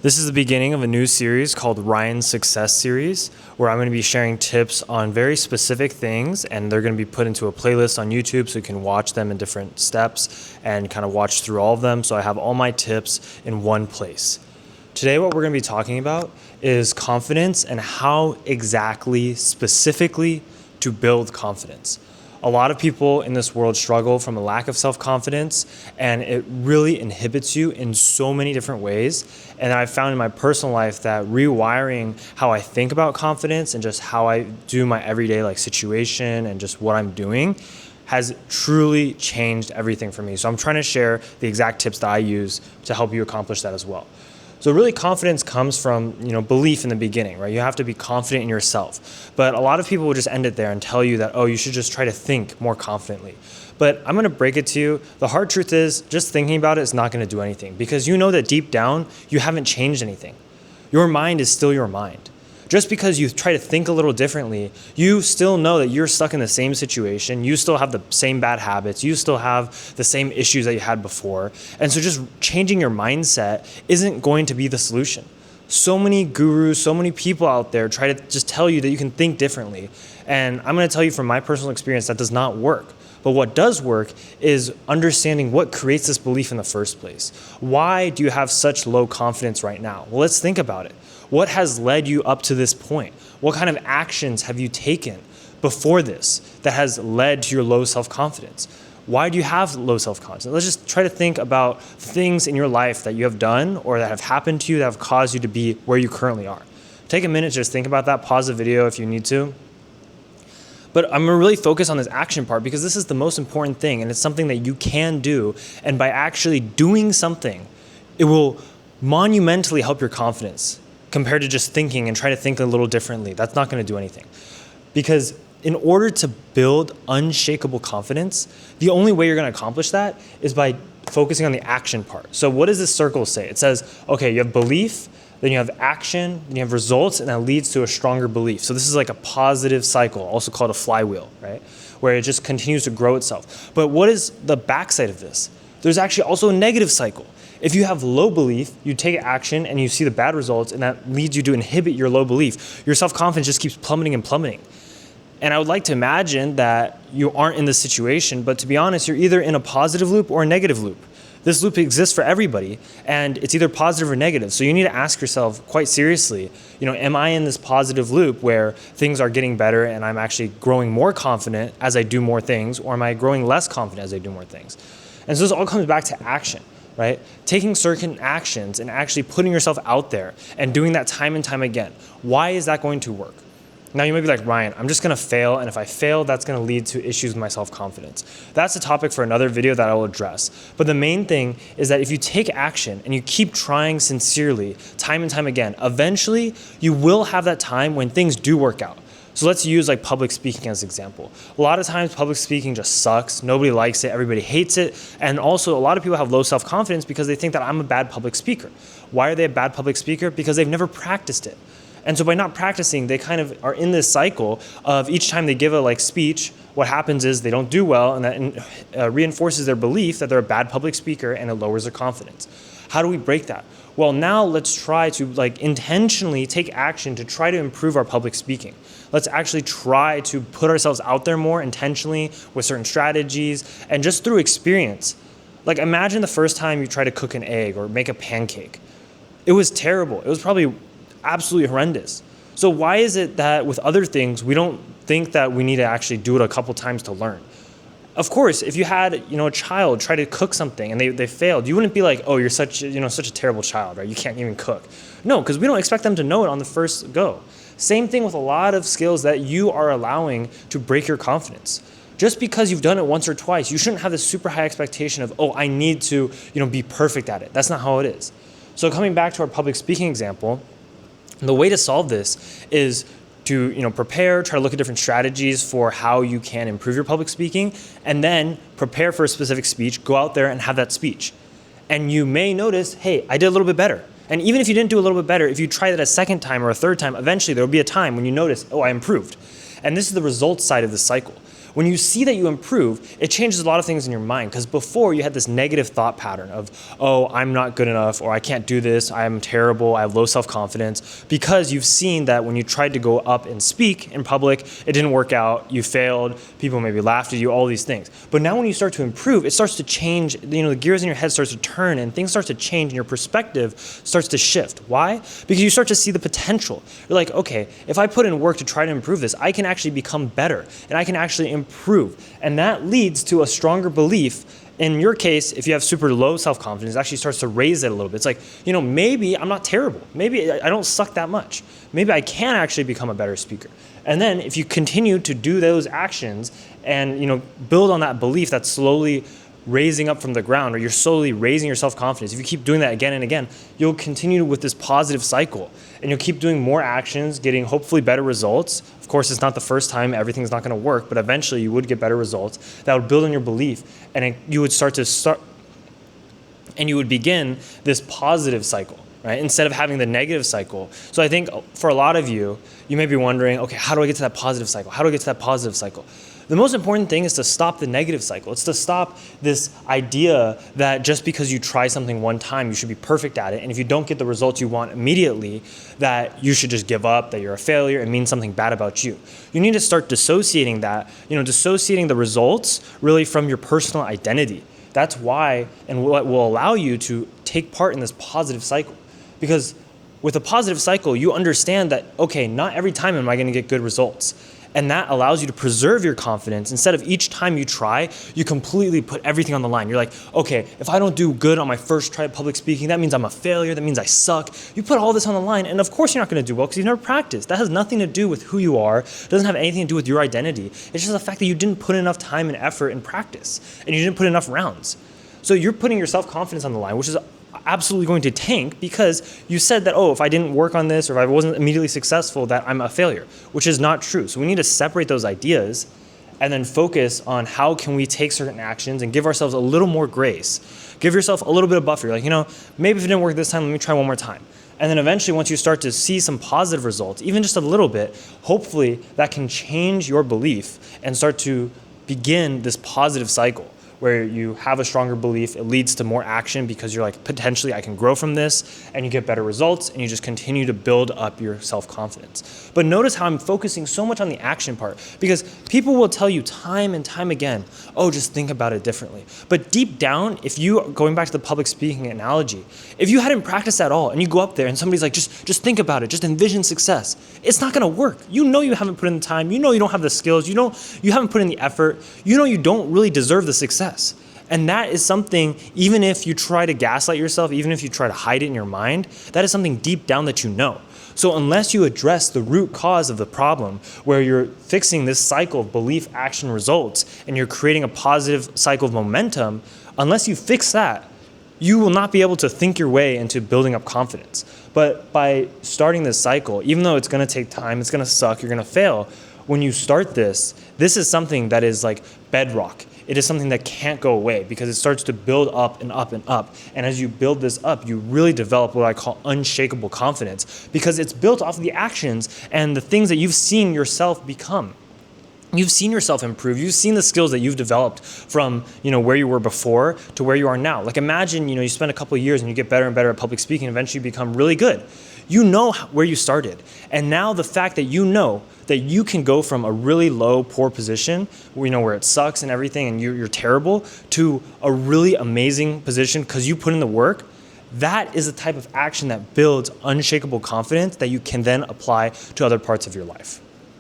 This is the beginning of a new series called Ryan's Success Series, where I'm going to be sharing tips on very specific things, and they're going to be put into a playlist on YouTube so you can watch them in different steps and kind of watch through all of them. So I have all my tips in one place. Today, what we're going to be talking about is confidence and how exactly, specifically, to build confidence. A lot of people in this world struggle from a lack of self-confidence, and it really inhibits you in so many different ways. And I've found in my personal life that rewiring how I think about confidence and just how I do my everyday situation and just what I'm doing has truly changed everything for me. So I'm trying to share the exact tips that I use to help you accomplish that as well. So really confidence comes from, belief in the beginning, right? You have to be confident in yourself. But a lot of people will just end it there and tell you that, oh, you should just try to think more confidently. But I'm going to break it to you. The hard truth is just thinking about it is not going to do anything, because you know that deep down you haven't changed anything. Your mind is still your mind. Just because you try to think a little differently, you still know that you're stuck in the same situation. You still have the same bad habits. You still have the same issues that you had before. And so just changing your mindset isn't going to be the solution. So many gurus, so many people out there try to just tell you that you can think differently. And I'm going to tell you from my personal experience that does not work. But what does work is understanding what creates this belief in the first place. Why do you have such low confidence right now? Well, let's think about it. What has led you up to this point? What kind of actions have you taken before this that has led to your low self-confidence? Why do you have low self-confidence? Let's just try to think about things in your life that you have done or that have happened to you that have caused you to be where you currently are. Take a minute to just think about that. Pause the video if you need to. But I'm gonna really focus on this action part because this is the most important thing, and it's something that you can do. And by actually doing something, it will monumentally help your confidence compared to just thinking and try to think a little differently. That's not gonna do anything. Because in order to build unshakable confidence, the only way you're gonna accomplish that is by focusing on the action part. So what does this circle say? It says, okay, you have belief, then you have action, then you have results, and that leads to a stronger belief. So this is like a positive cycle, also called a flywheel, right? Where it just continues to grow itself. But what is the backside of this? There's actually also a negative cycle. If you have low belief, you take action and you see the bad results, and that leads you to inhibit your low belief. Your self-confidence just keeps plummeting and plummeting. And I would like to imagine that you aren't in this situation, but to be honest, you're either in a positive loop or a negative loop. This loop exists for everybody, and it's either positive or negative. So you need to ask yourself quite seriously, am I in this positive loop where things are getting better and I'm actually growing more confident as I do more things, or am I growing less confident as I do more things? And so this all comes back to action, right? Taking certain actions and actually putting yourself out there and doing that time and time again. Why is that going to work? Now you might be like, Ryan, I'm just gonna fail, and if I fail, that's gonna lead to issues with my self-confidence. That's a topic for another video that I will address. But the main thing is that if you take action and you keep trying sincerely, time and time again, eventually you will have that time when things do work out. So let's use public speaking as an example. A lot of times public speaking just sucks. Nobody likes it, everybody hates it. And also a lot of people have low self-confidence because they think that I'm a bad public speaker. Why are they a bad public speaker? Because they've never practiced it. And so by not practicing, they kind of are in this cycle of each time they give a speech, what happens is they don't do well, and that reinforces their belief that they're a bad public speaker, and it lowers their confidence. How do we break that? Well, now let's try to intentionally take action to try to improve our public speaking. Let's actually try to put ourselves out there more intentionally with certain strategies and just through experience. Imagine the first time you try to cook an egg or make a pancake. It was terrible. It was probably absolutely horrendous. So why is it that with other things, we don't think that we need to actually do it a couple times to learn? Of course, if you had a child try to cook something and they failed, you wouldn't be like, oh, you're such a terrible child, right? You can't even cook. No, because we don't expect them to know it on the first go. Same thing with a lot of skills that you are allowing to break your confidence. Just because you've done it once or twice, you shouldn't have this super high expectation of, oh, I need to be perfect at it. That's not how it is. So coming back to our public speaking example, the way to solve this is to prepare, try to look at different strategies for how you can improve your public speaking, and then prepare for a specific speech, go out there and have that speech. And you may notice, hey, I did a little bit better. And even if you didn't do a little bit better, if you try that a second time or a third time, eventually there will be a time when you notice, oh, I improved. And this is the results side of the cycle. when you see that you improve, it changes a lot of things in your mind. Because before you had this negative thought pattern of, oh, I'm not good enough, or I can't do this, I'm terrible, I have low self-confidence, because you've seen that when you tried to go up and speak in public, it didn't work out, you failed, people maybe laughed at you, all these things. But now when you start to improve, it starts to change, the gears in your head starts to turn and things start to change and your perspective starts to shift. Why? Because you start to see the potential. You're like, okay, if I put in work to try to improve this, I can actually become better and I can actually improve. And that leads to a stronger belief. In your case, if you have super low self-confidence, it actually starts to raise it a little bit. It's like, maybe I'm not terrible. Maybe I don't suck that much. Maybe I can actually become a better speaker. And then if you continue to do those actions and, build on that belief that's slowly raising up from the ground, or you're slowly raising your self-confidence, if you keep doing that again and again, you'll continue with this positive cycle and you'll keep doing more actions, getting hopefully better results. Of course, it's not the first time, everything's not going to work, but eventually you would get better results that would build on your belief, and you would begin this positive cycle, right? Instead of having the negative cycle. So I think for a lot of you, you may be wondering, okay, how do I get to that positive cycle? How do I get to that positive cycle? The most important thing is to stop the negative cycle. It's to stop this idea that just because you try something one time, you should be perfect at it. And if you don't get the results you want immediately, that you should just give up, that you're a failure, it means something bad about you. You need to start dissociating that, dissociating the results really from your personal identity. That's why, and what will allow you to take part in this positive cycle. Because with a positive cycle, you understand that, okay, not every time am I going to get good results. And that allows you to preserve your confidence. Instead of each time you try, you completely put everything on the line. You're like, okay, if I don't do good on my first try at public speaking, that means I'm a failure, that means I suck. You put all this on the line, and of course you're not going to do well because you've never practiced. That has nothing to do with who you are. It doesn't have anything to do with your identity. It's just the fact that you didn't put enough time and effort in practice, and you didn't put enough rounds. So you're putting your self-confidence on the line, which is absolutely going to tank because you said that, if I didn't work on this or if I wasn't immediately successful, that I'm a failure, which is not true. So we need to separate those ideas and then focus on how can we take certain actions and give ourselves a little more grace. Give yourself a little bit of buffer. You're like, maybe if it didn't work this time, let me try one more time. And then eventually, once you start to see some positive results, even just a little bit, hopefully that can change your belief and start to begin this positive cycle, where you have a stronger belief, it leads to more action because you're like, potentially I can grow from this, and you get better results, and you just continue to build up your self-confidence. But notice how I'm focusing so much on the action part, because people will tell you time and time again, just think about it differently. But deep down, going back to the public speaking analogy, if you hadn't practiced at all, and you go up there and somebody's like, just think about it, just envision success, it's not gonna work. You haven't put in the time, you don't have the skills, you haven't put in the effort, you don't really deserve the success. And that is something, even if you try to gaslight yourself, even if you try to hide it in your mind, that is something deep down that you know. So unless you address the root cause of the problem, where you're fixing this cycle of belief, action, results, and you're creating a positive cycle of momentum, unless you fix that, you will not be able to think your way into building up confidence. But by starting this cycle, even though it's going to take time, it's going to suck, you're going to fail, when you start this is something that is like bedrock. It is something that can't go away because it starts to build up and up and up. And as you build this up, you really develop what I call unshakable confidence, because it's built off of the actions and the things that you've seen yourself become. You've seen yourself improve. You've seen the skills that you've developed from, where you were before to where you are now. Like imagine, you spend a couple of years and you get better and better at public speaking, and eventually you become really good. You know where you started. And now the fact that you know that you can go from a really low, poor position, where it sucks and everything and you're terrible, to a really amazing position because you put in the work, that is the type of action that builds unshakable confidence that you can then apply to other parts of your life.